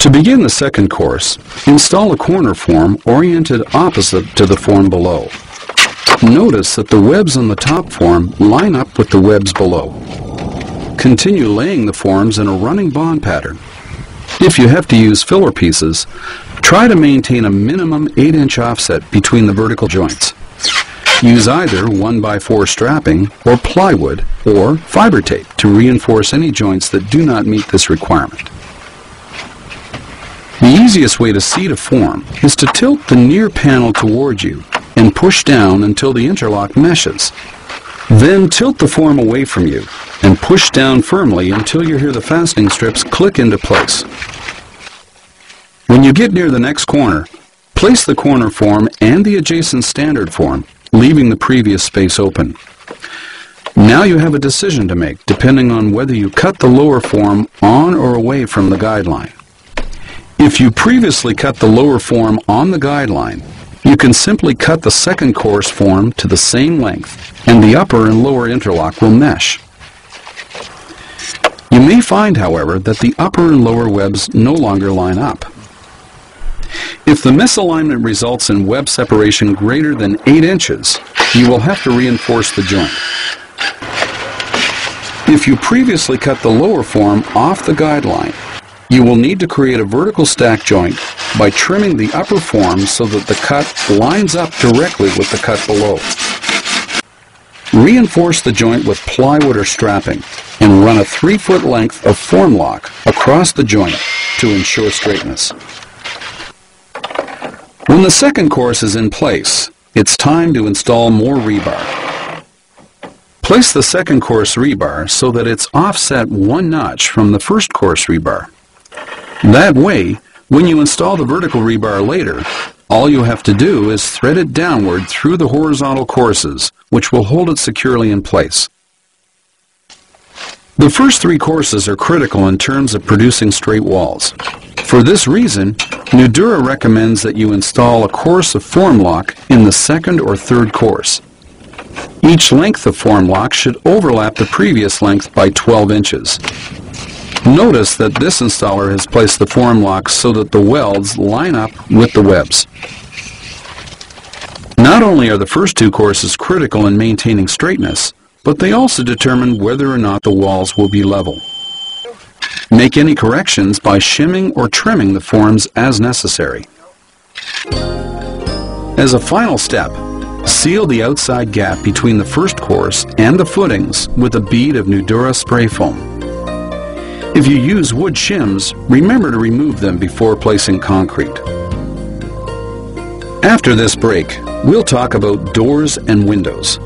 To begin the second course, install a corner form oriented opposite to the form below. Notice that the webs on the top form line up with the webs below. Continue laying the forms in a running bond pattern. If you have to use filler pieces, try to maintain a minimum 8-inch offset between the vertical joints. Use either 1x4 strapping or plywood or fiber tape to reinforce any joints that do not meet this requirement. The easiest way to seat a form is to tilt the near panel toward you and push down until the interlock meshes. Then tilt the form away from you and push down firmly until you hear the fastening strips click into place. When you get near the next corner, place the corner form and the adjacent standard form, leaving the previous space open. Now you have a decision to make depending on whether you cut the lower form on or away from the guideline. If you previously cut the lower form on the guideline, you can simply cut the second course form to the same length, and the upper and lower interlock will mesh. You may find, however, that the upper and lower webs no longer line up. If the misalignment results in web separation greater than 8 inches, you will have to reinforce the joint. If you previously cut the lower form off the guideline, you will need to create a vertical stack joint by trimming the upper form so that the cut lines up directly with the cut below. Reinforce the joint with plywood or strapping and run a 3-foot length of form lock across the joint to ensure straightness. When the second course is in place, it's time to install more rebar. Place the second course rebar so that it's offset 1 notch from the first course rebar. That way, when you install the vertical rebar later, all you have to do is thread it downward through the horizontal courses, which will hold it securely in place. The first 3 courses are critical in terms of producing straight walls. For this reason, Nudura recommends that you install a course of form lock in the second or third course. Each length of form lock should overlap the previous length by 12 inches. Notice that this installer has placed the form lock so that the welds line up with the webs. Not only are the first 2 courses critical in maintaining straightness, but they also determine whether or not the walls will be level. Make any corrections by shimming or trimming the forms as necessary. As a final step, seal the outside gap between the first course and the footings with a bead of Nudura spray foam. If you use wood shims, remember to remove them before placing concrete. After this break, we'll talk about doors and windows.